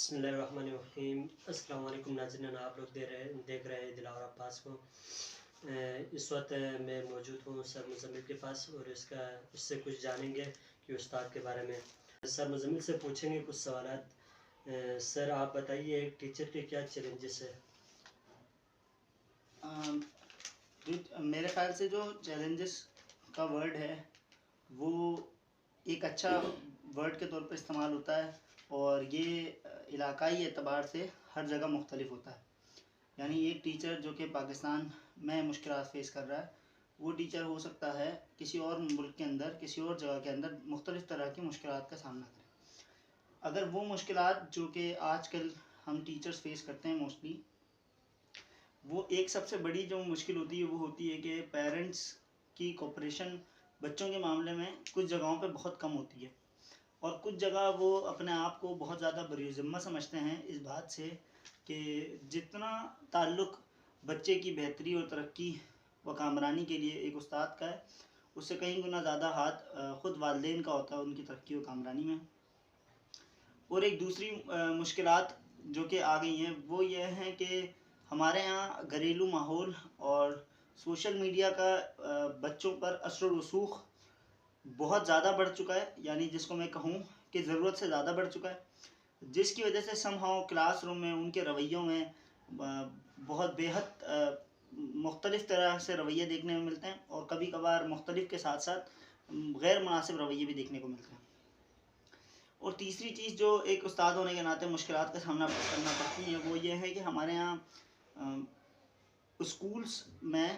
بسم اللہ الرحمن الرحیم۔ السلام علیکم ناظرین، آپ لوگ دیکھ رہے ہیں دلاور عباس کو۔ اس وقت میں موجود ہوں سر مزمل کے پاس اور اس سے کچھ جانیں گے کہ استاد کے بارے میں سر مزمل سے پوچھیں گے کچھ سوالات۔ سر آپ بتائیے ایک ٹیچر کے کیا چیلنجز ہے؟ میرے خیال سے جو چیلنجز کا ورڈ ہے وہ ایک اچھا ورڈ کے طور پر استعمال ہوتا ہے، اور یہ علاقائی اعتبار سے ہر جگہ مختلف ہوتا ہے۔ یعنی ایک ٹیچر جو کہ پاکستان میں مشکلات فیس کر رہا ہے، وہ ٹیچر ہو سکتا ہے کسی اور ملک کے اندر، کسی اور جگہ کے اندر مختلف طرح کی مشکلات کا سامنا کرے۔ اگر وہ مشکلات جو کہ آج کل ہم ٹیچرز فیس کرتے ہیں موسٹلی، وہ ایک سب سے بڑی جو مشکل ہوتی ہے وہ ہوتی ہے کہ پیرنٹس کی کوپریشن بچوں کے معاملے میں کچھ جگہوں پہ بہت کم ہوتی ہے، اور کچھ جگہ وہ اپنے آپ کو بہت زیادہ بری ذمہ سمجھتے ہیں اس بات سے کہ جتنا تعلق بچے کی بہتری اور ترقی و کامرانی کے لیے ایک استاد کا ہے، اس سے کہیں گنا زیادہ ہاتھ خود والدین کا ہوتا ہے ان کی ترقی و کامرانی میں۔ اور ایک دوسری مشکلات جو کہ آ گئی ہیں وہ یہ ہیں کہ ہمارے یہاں گھریلو ماحول اور سوشل میڈیا کا بچوں پر اثر و رسوخ بہت زیادہ بڑھ چکا ہے، یعنی جس کو میں کہوں کہ ضرورت سے زیادہ بڑھ چکا ہے، جس کی وجہ سے سم ہاؤ کلاس روم میں ان کے رویوں میں بہت بے حد مختلف طرح سے رویے دیکھنے میں ملتے ہیں، اور کبھی کبھار مختلف کے ساتھ ساتھ غیر مناسب رویے بھی دیکھنے کو ملتے ہیں۔ اور تیسری چیز جو ایک استاد ہونے کے ناطے مشکلات کا سامنا کرنا پڑتی ہے وہ یہ ہے کہ ہمارے یہاں اسکولس میں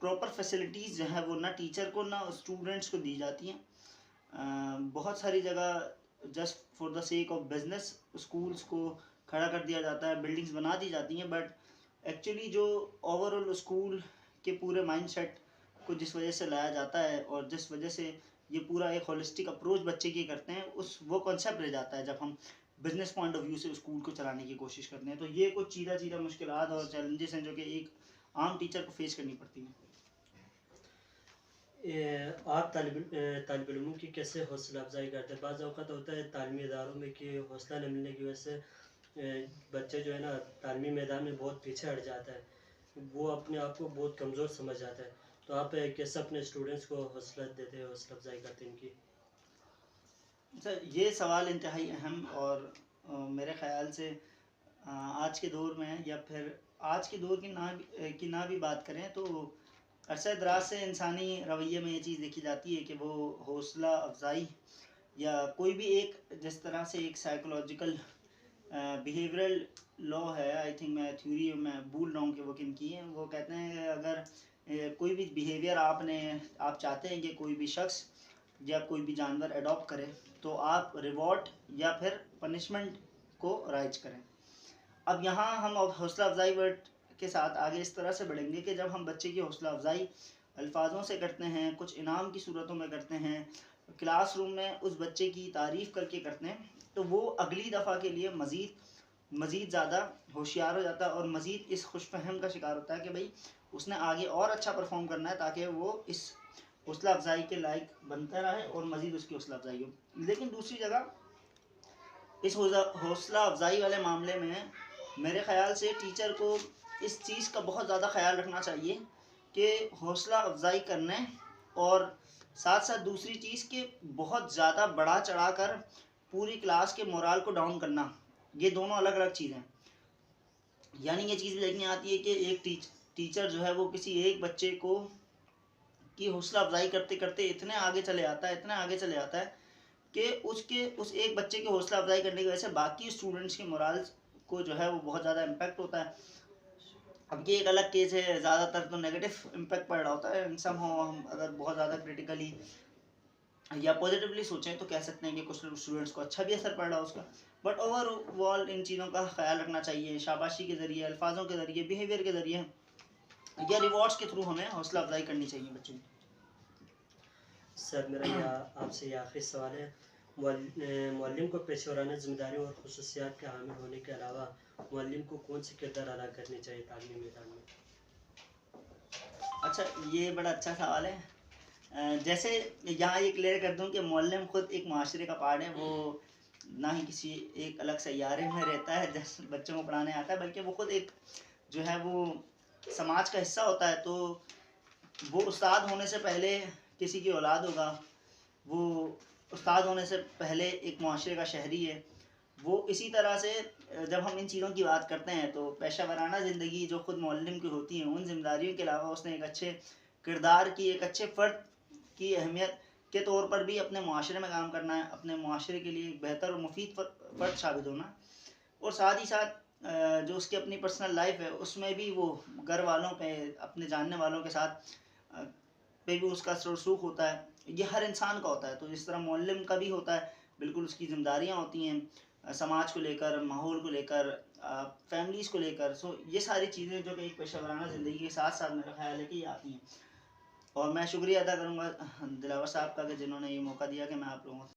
پراپر فیسلٹیز جو ہیں وہ نہ ٹیچر کو نہ اسٹوڈنٹس کو دی جاتی ہیں۔ بہت ساری جگہ just for the sake of business schools کو کھڑا کر دیا جاتا ہے، بلڈنگز بنا دی جاتی ہیں، بٹ ایکچولی جو اوور آل اسکول کے پورے مائنڈ سیٹ کو جس وجہ سے لایا جاتا ہے اور جس وجہ سے یہ پورا ایک ہولسٹک اپروچ بچے کی کرتے ہیں، وہ کنسیپٹ رہ جاتا ہے جب ہم بزنس پوائنٹ آف ویو سے اسکول کو چلانے کی کوشش کرتے ہیں۔ تو یہ کچھ چیزہ مشکلات اور چیلنجز ہیں جو کہ ایک عام ٹیچر کو فیس کرنی پڑتی ہیں۔ آپ طالب علموں کی کیسے حوصلہ افزائی کرتے ہیں؟ بعض اوقات ہوتا ہے تعلیمی اداروں میں کہ حوصلہ نہ ملنے کی وجہ سے بچے جو ہے نا تعلیمی میدان میں بہت پیچھے ہٹ جاتا ہے، وہ اپنے آپ کو بہت کمزور سمجھ جاتا ہے، تو آپ کیسے اپنے اسٹوڈنٹس کو حوصلہ دیتے ہیں، حوصلہ افزائی کرتے ہیں ان کی؟ سر یہ سوال انتہائی اہم، اور میرے خیال سے آج کے دور میں یا پھر آج کے دور کی نہ بھی بات کریں تو عرصہ دراز سے انسانی رویے میں یہ چیز دیکھی جاتی ہے کہ وہ حوصلہ افزائی یا کوئی بھی ایک جس طرح سے ایک سائیکولوجیکل بیہیورل لا ہے، آئی تھنک میں تھیوری میں بھول رہا ہوں کہ وہ کن کی ہیں، وہ کہتے ہیں کہ اگر کوئی بھی بیہیویئر آپ چاہتے ہیں کہ کوئی بھی شخص یا کوئی بھی جانور اڈاپٹ کرے تو آپ ریوارڈ یا پھر پنشمنٹ کو رائج کریں۔ اب یہاں ہم حوصلہ افزائی ورڈ کے ساتھ آگے اس طرح سے بڑھیں گے کہ جب ہم بچے کی حوصلہ افزائی الفاظوں سے کرتے ہیں، کچھ انعام کی صورتوں میں کرتے ہیں، کلاس روم میں اس بچے کی تعریف کر کے کرتے ہیں، تو وہ اگلی دفعہ کے لیے مزید زیادہ ہوشیار ہو جاتا ہے اور مزید اس خوش فہم کا شکار ہوتا ہے کہ بھائی اس نے آگے اور اچھا پرفارم کرنا ہے تاکہ وہ اس حوصلہ افزائی کے لائق بنتا رہے اور مزید اس کی حوصلہ افزائی ہو۔ لیکن دوسری جگہ اس حوصلہ افزائی والے معاملے میں میرے خیال سے ٹیچر کو اس چیز کا بہت زیادہ خیال رکھنا چاہیے کہ حوصلہ افزائی کرنے اور ساتھ ساتھ دوسری چیز کہ بہت زیادہ بڑھا چڑھا کر پوری کلاس کے مورال کو ڈاؤن کرنا، یہ دونوں الگ الگ چیزیں ہیں۔ یعنی یہ چیز دیکھنی آتی ہے کہ ایک ٹیچر جو ہے وہ کسی ایک بچے کی حوصلہ افزائی کرتے کرتے اتنے آگے چلے آتا ہے کہ اس ایک بچے کے حوصلہ افزائی کرنے کی وجہ سے باقی اسٹوڈنٹس کے مورالز کو جو ہے وہ بہت زیادہ امپیکٹ ہوتا ہے۔ اب یہ ایک الگ کیس ہے، زیادہ تر تو نیگیٹو امپیکٹ پڑ رہا ہوتا ہے، ہم اگر بہت زیادہ کریٹیکلی یا پازیٹیولی سوچیں تو کہہ سکتے ہیں کہ کچھ اسٹوڈنٹس کو اچھا بھی اثر پڑ رہا ہے اس کا، بٹ اوور آل ان چیزوں کا خیال رکھنا چاہیے، شاباشی کے ذریعے، الفاظوں کے ذریعے، بیہیویئر کے ذریعے یا ریوارڈس کے تھرو ہمیں حوصلہ افزائی کرنی چاہیے بچوں کی۔ سر میرا آپ سے یہ آخری سوال ہے، معلم کو پیشہ ورانہ ذمہ داریوں اور خصوصیات کے حامل ہونے کے علاوہ معلم کو کون سے کردار ادا کرنے چاہیے تعلیمی میدان میں؟ اچھا، یہ بڑا اچھا سوال ہے۔ جیسے یہاں یہ کلیئر کر دوں کہ معلم خود ایک معاشرے کا پارٹ ہے، وہ نہ ہی کسی ایک الگ سیارے میں رہتا ہے جس بچوں کو پڑھانے آتا ہے، بلکہ وہ خود ایک جو ہے وہ سماج کا حصہ ہوتا ہے. تو وہ استاد ہونے سے پہلے کسی کی اولاد ہوگا، وہ استاد ہونے سے پہلے ایک معاشرے کا شہری ہے. وہ اسی طرح سے جب ہم ان چیزوں کی بات کرتے ہیں تو پیشہ ورانہ زندگی جو خود معلم کی ہوتی ہیں، ان ذمہ داریوں کے علاوہ اس نے ایک اچھے کردار کی، ایک اچھے فرد کی اہمیت کے طور پر بھی اپنے معاشرے میں کام کرنا ہے، اپنے معاشرے کے لیے ایک بہتر اور مفید فرد ثابت ہونا. اور ساتھ ہی ساتھ جو اس کی اپنی پرسنل لائف ہے اس میں بھی وہ گھر والوں پہ، اپنے جاننے والوں کے ساتھ پہ بھی اس کا رسوخ ہوتا ہے. یہ ہر انسان کا ہوتا ہے. تو جس طرح معلم کا بھی ہوتا ہے، بالکل اس کی ذمہ داریاں ہوتی ہیں سماج کو لے کر، ماحول کو لے کر، فیملیز کو لے کر. سو یہ ساری چیزیں جو کہ ایک پیشہ ورانہ زندگی کے ساتھ ساتھ میرا خیال ہے کہ یہ آتی ہیں. اور میں شکریہ ادا کروں گا دلاور صاحب کا کہ جنہوں نے یہ موقع دیا کہ میں آپ لوگوں